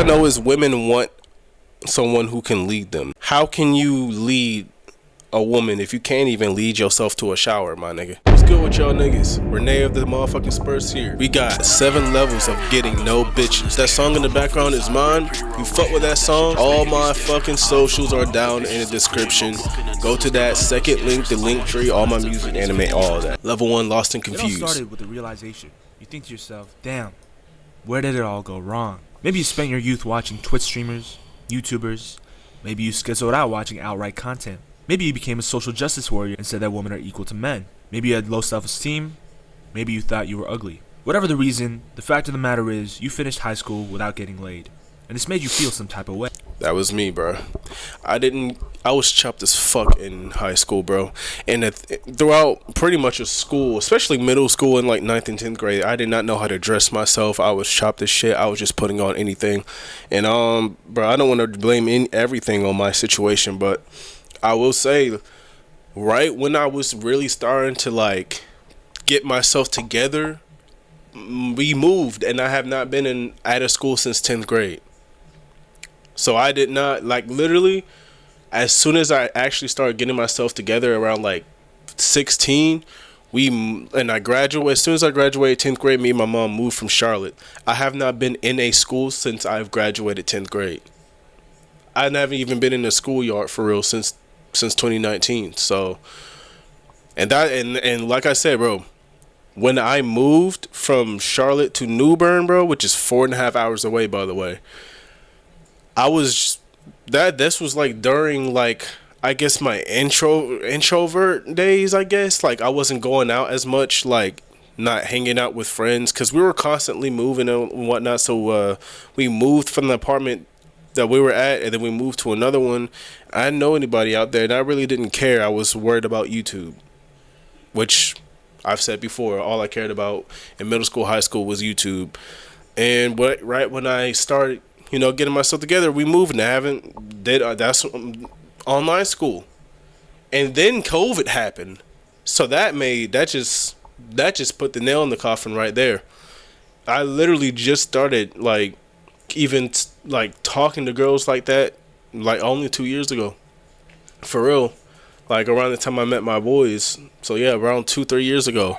I know is women want someone who can lead them. How can you lead a woman if you can't even lead yourself to a shower, my nigga? What's good with y'all niggas? Renee of the motherfucking Spurs here. We got 7 levels of getting no bitches. That song in the background is mine. You fuck with that song, all my fucking socials are down in the description. Go to that second link, the link tree, all my music, anime, all that. Level 1, Lost and Confused. It all started with the realization. You think to yourself, damn, where did it all go wrong? Maybe you spent your youth watching Twitch streamers, YouTubers. Maybe you schizoed out watching outright content. Maybe you became a social justice warrior and said that women are equal to men. Maybe you had low self-esteem. But you thought you were ugly. Whatever the reason, the fact of the matter is you finished high school without getting laid. And this made you feel some type of way. That was me, bro. I was chopped as fuck in high school, bro. And throughout pretty much school, especially middle school and like 9th and 10th grade, I did not know how to dress myself. I was chopped as shit. I was just putting on anything. And, bro, I don't want to blame everything on my situation, but I will say, right when I was really starting to like get myself together, we moved, and I have not been out of school since 10th grade. So I did not, like, literally, as soon as I actually started getting myself together around like 16, I graduated. As soon as I graduated 10th grade, me and my mom moved from Charlotte. I have not been in a school since I've graduated 10th grade. I haven't even been in the schoolyard for real since 2019. So, and like I said, bro, when I moved from Charlotte to New Bern, bro, which is 4.5 hours away, by the way, this was like during, like, I guess my introvert days, I guess. Like, I wasn't going out as much, like, not hanging out with friends, because we were constantly moving and whatnot. So we moved from the apartment that we were at, and then we moved to another one. I didn't know anybody out there, and I really didn't care. I was worried about YouTube, which I've said before, all I cared about in middle school, high school was YouTube. And right when I started, getting myself together, we moved, and that's online school. And then COVID happened. So that just put the nail in the coffin right there. I literally just started, like, even like talking to girls like that, like, only 2 years ago, for real, like around the time I met my boys. So yeah, around 2-3 years ago.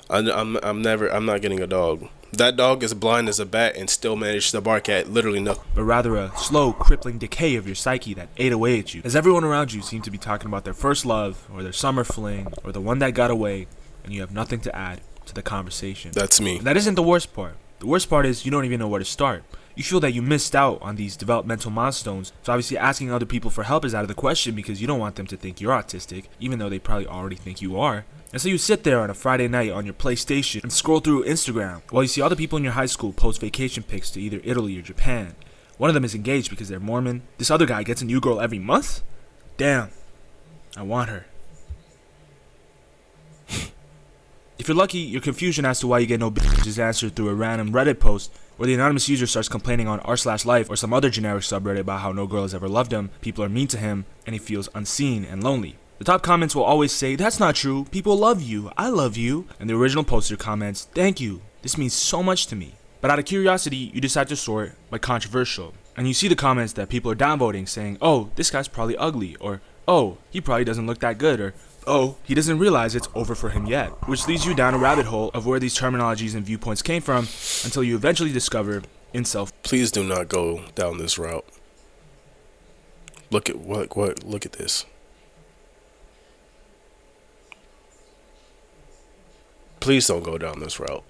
I'm not getting a dog. That dog is blind as a bat and still managed to bark at literally nothing. But rather a slow, crippling decay of your psyche that ate away at you, as everyone around you seemed to be talking about their first love, or their summer fling, or the one that got away, and you have nothing to add to the conversation. That's me. And that isn't the worst part. The worst part is you don't even know where to start. You feel that you missed out on these developmental milestones, so obviously asking other people for help is out of the question, because you don't want them to think you're autistic, even though they probably already think you are. And so you sit there on a Friday night on your PlayStation and scroll through Instagram while you see other people in your high school post vacation pics to either Italy or Japan. One of them is engaged because they're Mormon. This other guy gets a new girl every month? Damn, I want her. If you're lucky, your confusion as to why you get no bitch is answered through a random Reddit post where the anonymous user starts complaining on r/life or some other generic subreddit about how no girl has ever loved him, people are mean to him, and he feels unseen and lonely. The top comments will always say, "That's not true, people love you, I love you," and the original poster comments, "Thank you, this means so much to me." But out of curiosity, you decide to sort by controversial, and you see the comments that people are downvoting saying, "Oh, this guy's probably ugly," or "Oh, he probably doesn't look that good," or "Oh, he doesn't realize it's over for him yet," which leads you down a rabbit hole of where these terminologies and viewpoints came from until you eventually discover incel. Please do not go down this route. Look at this. Please don't go down this route.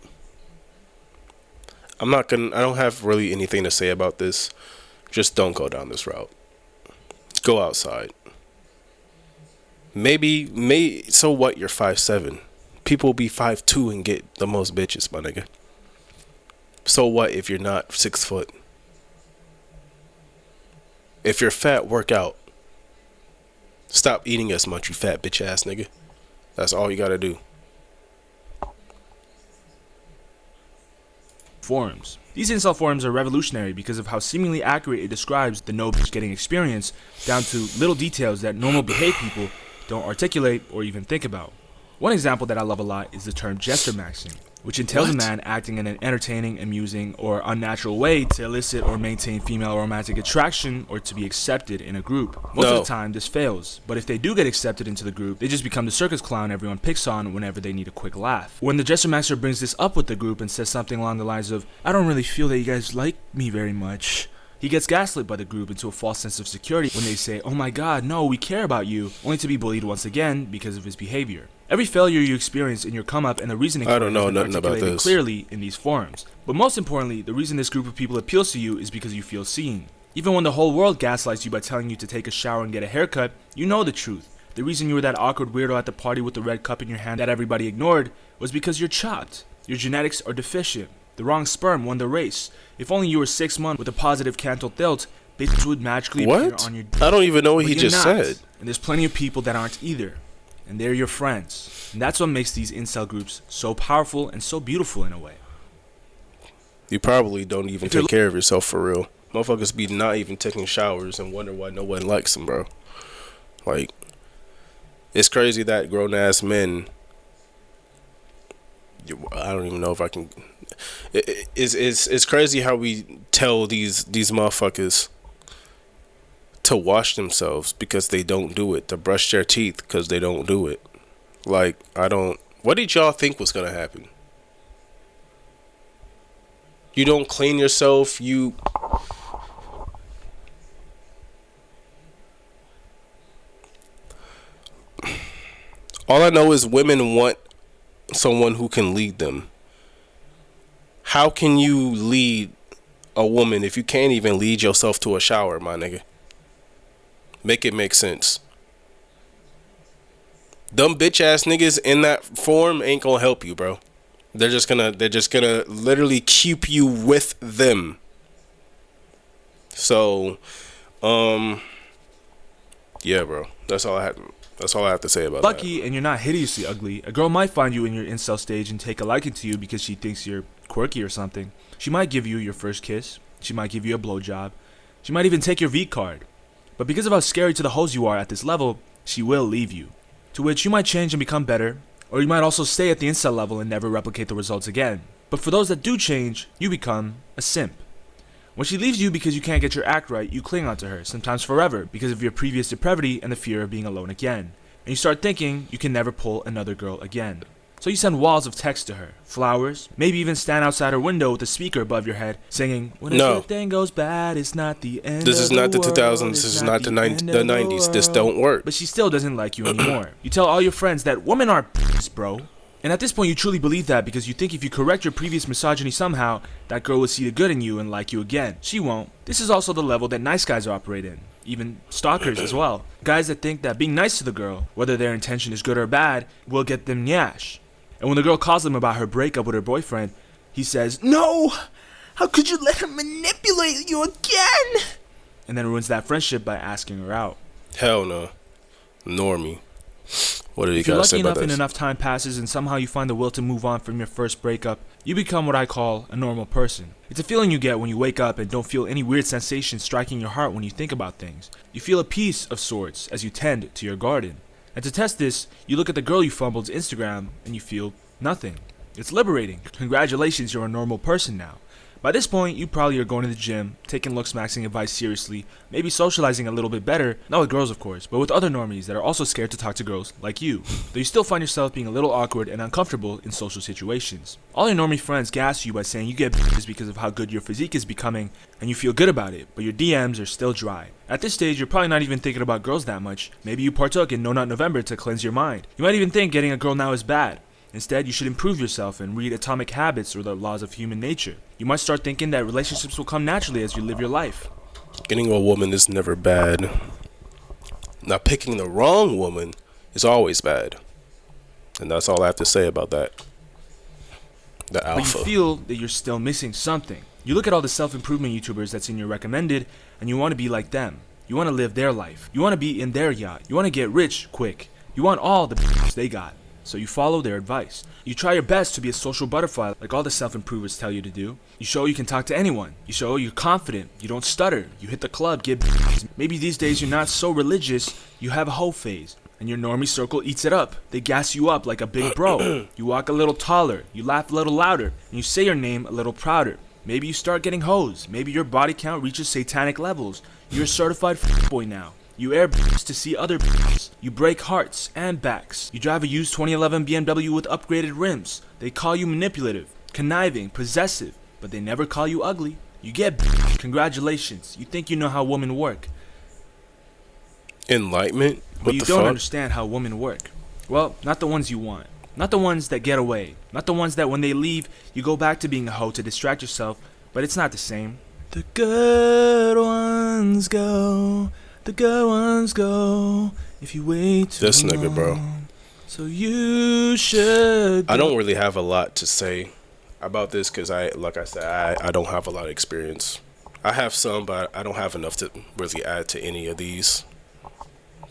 I don't have really anything to say about this. Just don't go down this route. Go outside. So what, you're 5'7". People be 5'2" and get the most bitches, my nigga. So what if you're not 6 foot? If you're fat, work out. Stop eating as much, you fat bitch ass nigga. That's all you gotta do. Forums. These incel forums are revolutionary because of how seemingly accurate it describes the no bitch getting experience, down to little details that normal behaved people don't articulate or even think about. One example that I love a lot is the term jester maxing, which entails a What? man acting in an entertaining, amusing, or unnatural way to elicit or maintain female romantic attraction or to be accepted in a group. Most of No. the time, this fails, but if they do get accepted into the group, they just become the circus clown everyone picks on whenever they need a quick laugh. When the jester maxer brings this up with the group and says something along the lines of, "I don't really feel that you guys like me very much," he gets gaslit by the group into a false sense of security when they say, "Oh my god, no, we care about you," only to be bullied once again because of his behavior. Every failure you experience in your come up and the reasoning I don't know for it has been nothing about articulated this. clearly in these forums. But most importantly, the reason this group of people appeals to you is because you feel seen. Even when the whole world gaslights you by telling you to take a shower and get a haircut, you know the truth. The reason you were that awkward weirdo at the party with the red cup in your hand that everybody ignored was because you're chopped. Your genetics are deficient. The wrong sperm won the race. If only you were 6 months with a positive cantal tilt, bitches would magically appear What? on your I don't even know what But he you're just not. said. And there's plenty of people that aren't either. And they're your friends. And that's what makes these incel groups so powerful and so beautiful in a way. You probably don't even If you're take care of yourself for real. Motherfuckers be not even taking showers and wonder why no one likes them, bro. Like, it's crazy that grown ass men. I don't even know if I can. It's crazy how we tell these motherfuckers to wash themselves because they don't do it, to brush their teeth because they don't do it. Like, I don't. What did y'all think was gonna happen? You don't clean yourself. You. All I know is women want someone who can lead them. How can you lead a woman if you can't even lead yourself to a shower, my nigga? Make it make sense. Dumb bitch ass niggas in that form ain't gonna help you, bro. They're just gonna literally keep you with them. So, yeah, bro. That's all I have to say about that. Lucky and you're not hideously ugly, a girl might find you in your incel stage and take a liking to you because she thinks you're quirky or something. She might give you your first kiss. She might give you a blowjob. She might even take your V card. But because of how scary to the hoes you are at this level, she will leave you. To which you might change and become better, or you might also stay at the incel level and never replicate the results again. But for those that do change, you become a simp. When she leaves you because you can't get your act right, you cling onto her, sometimes forever, because of your previous depravity and the fear of being alone again. And you start thinking you can never pull another girl again. So you send walls of text to her, flowers, maybe even stand outside her window with a speaker above your head, singing, "When No. everything goes bad, it's not the end This of is not the world, 2000s. it's This is not the end of 90s. This world." don't work. But she still doesn't like you anymore. You tell all your friends that women are p***s, bro. And at this point, you truly believe that because you think if you correct your previous misogyny somehow, that girl will see the good in you and like you again. She won't. This is also the level that nice guys operate in. Even stalkers as well. Guys that think that being nice to the girl, whether their intention is good or bad, will get them nyash. And when the girl calls him about her breakup with her boyfriend, he says, "No! How could you let him manipulate you again?" And then ruins that friendship by asking her out. Hell no. Normie. What do you If you're guys lucky say about enough and this? enough time passes and somehow you find the will to move on from your first breakup, you become what I call a normal person. It's a feeling you get when you wake up and don't feel any weird sensation striking your heart when you think about things. You feel a peace of sorts as you tend to your garden. And to test this, you look at the girl you fumbled's Instagram and you feel nothing. It's liberating. Congratulations, you're a normal person now. By this point, you probably are going to the gym, taking looks maxing advice seriously, maybe socializing a little bit better, not with girls of course, but with other normies that are also scared to talk to girls like you, though you still find yourself being a little awkward and uncomfortable in social situations. All your normie friends gas you by saying you get bitches because of how good your physique is becoming, and you feel good about it, but your DMs are still dry. At this stage, you're probably not even thinking about girls that much. Maybe you partook in No Nut November to cleanse your mind. You might even think getting a girl now is bad. Instead, you should improve yourself and read Atomic Habits or The Laws of Human Nature. You might start thinking that relationships will come naturally as you live your life. Getting a woman is never bad. Now, picking the wrong woman is always bad. And that's all I have to say about that. The But you alpha. feel that you're still missing something. You look at all the self-improvement YouTubers that's in your recommended, and you want to be like them. You want to live their life. You want to be in their yacht. You want to get rich quick. You want all the bitches they got. So you follow their advice. You try your best to be a social butterfly like all the self-improvers tell you to do. You show you can talk to anyone. You show you're confident. You don't stutter. You hit the club, get bitches. Maybe these days you're not so religious, you have a hoe phase. and your normie circle eats it up. They gas you up like a big bro. You walk a little taller, you laugh a little louder, and you say your name a little prouder. Maybe you start getting hoes. Maybe your body count reaches satanic levels. You're a certified boy now. You air to see other bitches. You break hearts and backs. You drive a used 2011 BMW with upgraded rims. They call you manipulative, conniving, possessive, but they never call you ugly. You get congratulations. You think you know how women work. Enlightenment? But you don't understand how women work. Well, not the ones you want. Not the ones that get away. Not the ones that when they leave, you go back to being a hoe to distract yourself, but it's not the same. The good ones go. The good ones go. If you wait too this nigga, long, bro. So you should go. I don't really have a lot to say about this because like I said, I don't have a lot of experience. I have some, but I don't have enough to really add to any of these.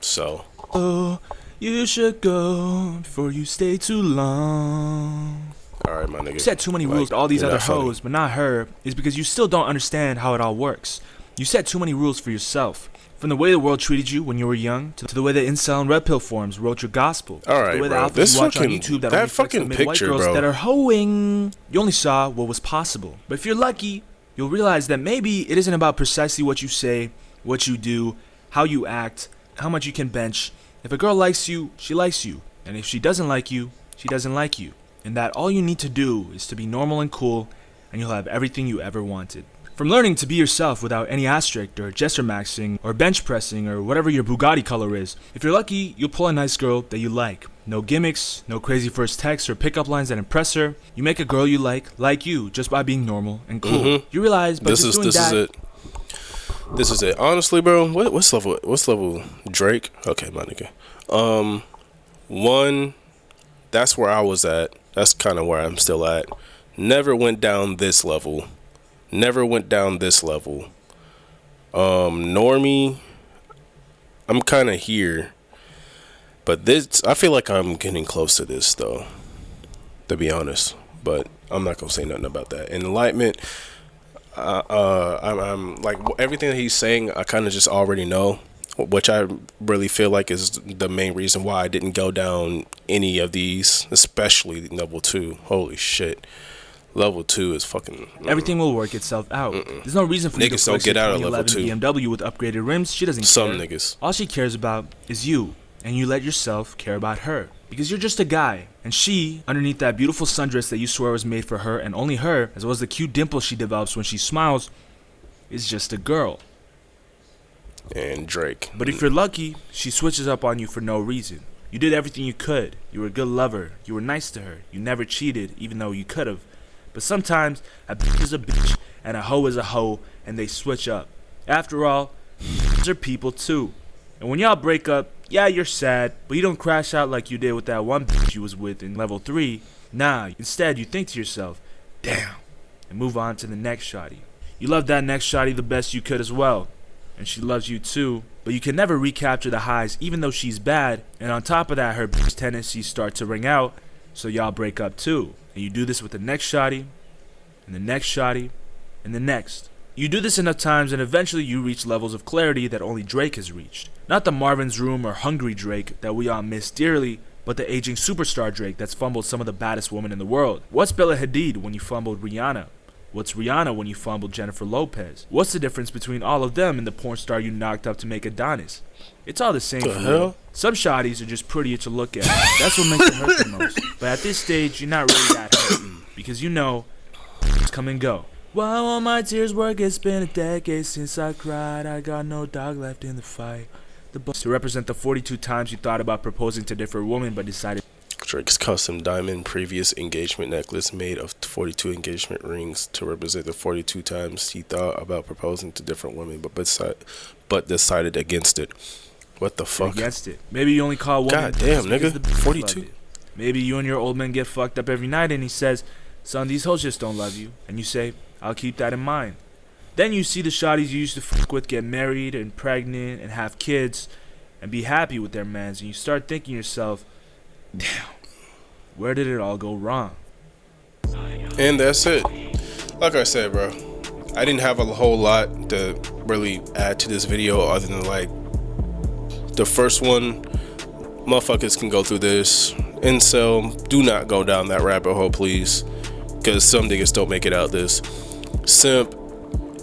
So. Oh, you should go before you stay too long. Alright, my nigga. You set too many rules to all these other hoes, but not her, is because you still don't understand how it all works. You set too many rules for yourself. From the way the world treated you when you were young, to the way the incel and red pill forums wrote your gospel, alright, to the way bro. the alphas you watch on YouTube that fucking white picture, girls bro. that are hoeing. You only saw what was possible. But if you're lucky, you'll realize that maybe it isn't about precisely what you say, what you do, how you act, how much you can bench. If a girl likes you, she likes you. And if she doesn't like you, she doesn't like you. And that all you need to do is to be normal and cool, and you'll have everything you ever wanted. From learning to be yourself without any asterisk or gesture maxing or bench pressing or whatever your Bugatti color is. If you're lucky, you'll pull a nice girl that you like. No gimmicks, no crazy first texts or pickup lines that impress her. You make a girl you like you just by being normal and cool. You realize by just doing that. This is it. Honestly, bro, what's level Drake? Okay, my nigga. 1, that's where I was at. That's kind of where I'm still at. Never went down this level. Normie, I'm kind of here. But this, I feel like I'm getting close to this, though, to be honest. But I'm not going to say nothing about that. Enlightenment, I'm like, everything that he's saying, I kind of just already know. Which I really feel like is the main reason why I didn't go down any of these, especially level 2. Holy shit. Level 2 is fucking. Everything will work itself out. There's no reason for you to flex your 2011 BMW with upgraded rims. She doesn't care. Some niggas. All she cares about is you, and you let yourself care about her. Because you're just a guy, and she, underneath that beautiful sundress that you swear was made for her and only her, as well as the cute dimple she develops when she smiles, is just a girl. And Drake. But if you're lucky, she switches up on you for no reason. You did everything you could. You were a good lover. You were nice to her. You never cheated, even though you could have. But sometimes, a bitch is a bitch, and a hoe is a hoe, and they switch up. After all, bitches are people too. And when y'all break up, yeah, you're sad, but you don't crash out like you did with that one bitch you was with in level 3. Nah, instead you think to yourself, damn, and move on to the next shawty. You love that next shawty the best you could as well. And she loves you too, but you can never recapture the highs even though she's bad, and on top of that her bitch tendencies start to ring out, so y'all break up too. And you do this with the next shawty, and the next shawty, and the next. You do this enough times and eventually you reach levels of clarity that only Drake has reached. Not the Marvin's Room or Hungry Drake that we all miss dearly, but the aging superstar Drake that's fumbled some of the baddest women in the world. What's Bella Hadid when you fumbled Rihanna? What's Rihanna when you fumbled Jennifer Lopez? What's the difference between all of them and the porn star you knocked up to make Adonis? It's all the same for me. Some shawties are just prettier to look at. That's what makes it hurt the most. But at this stage, you're not really that hurt, because you know, it's come and go. While all my tears work, it's been a decade since I cried. I got no dog left in the fight. To represent the 42 times you thought about proposing to different women but decided. Drake's custom diamond previous engagement necklace made of 42 engagement rings to represent the 42 times he thought about proposing to different women but decided against it. What the fuck? Against it. Maybe you only call one. God damn, nigga. 42. Maybe you and your old man get fucked up every night and he says, son, these hoes just don't love you. And you say, I'll keep that in mind. Then you see the shawties you used to fuck with get married and pregnant and have kids and be happy with their mans, and you start thinking to yourself, damn, where did it all go wrong? And that's it. Like I said, bro, I didn't have a whole lot to really add to this video other than like the first one. motherfuckers can go through this. Incel, do not go down that rabbit hole, please, because some niggas don't make it out this. Simp,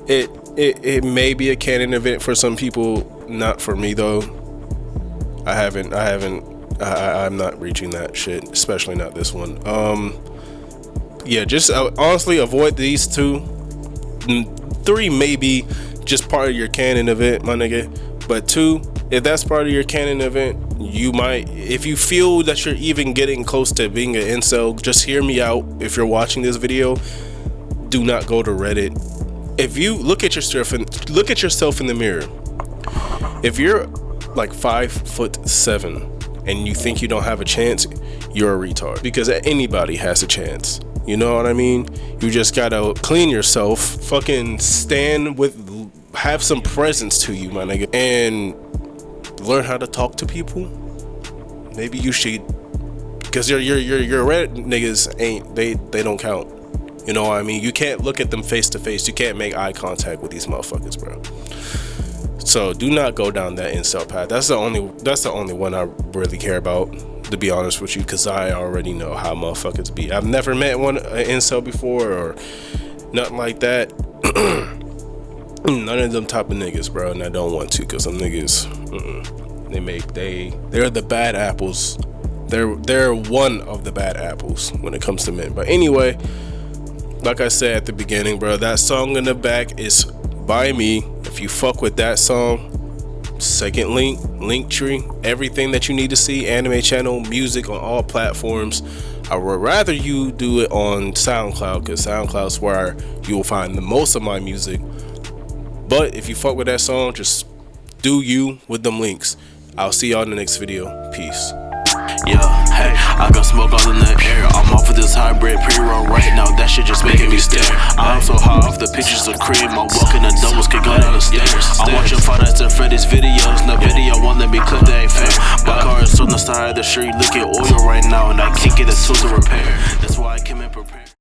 it may be a canon event for some people, not for me though. I'm not reaching that shit, especially not this one. Yeah, just honestly avoid these 2. 3 may be just part of your canon event, my nigga, but 2, if that's part of your canon event, you might, if you feel that you're even getting close to being an incel, just hear me out. If you're watching this video, do not go to Reddit. If you look at yourself in the mirror, if you're like 5'7" and you think you don't have a chance, you're a retard, because anybody has a chance. You know what I mean? You just gotta clean yourself, fucking have some presence to you, my nigga, and learn how to talk to people. Maybe you should, because your Reddit niggas they don't count. You know what I mean? You can't look at them face to face. You can't make eye contact with these motherfuckers, bro. So do not go down that incel path. That's the only one I really care about, to be honest with you, because I already know how motherfuckers be. I've never met an incel before or nothing like that. None of them type of niggas, bro, and I don't want to, because some niggas, they're the bad apples. They're one of the bad apples when it comes to men. But anyway, like I said at the beginning, bro, that song in the back is by me. If you fuck with that song, second link tree, everything that you need to see, anime channel, music on all platforms. I would rather you do it on SoundCloud, because SoundCloud's where you will find the most of my music. But if you fuck with that song, just do you with them links. I'll see y'all in the next video. Peace. Yeah, hey, I got smoke all in the air. I'm off of this hybrid pre-roll right now. That shit just making me stare. I'm so high off the pictures of cream. I'm walking the doubles, can go down the stairs. I'm watching Five Nights at Freddy's videos. No video won't let me clip, that ain't fair. My car is on the side of the street, looking oil right now, and I can't get a tool to repair. That's why I came in prepared.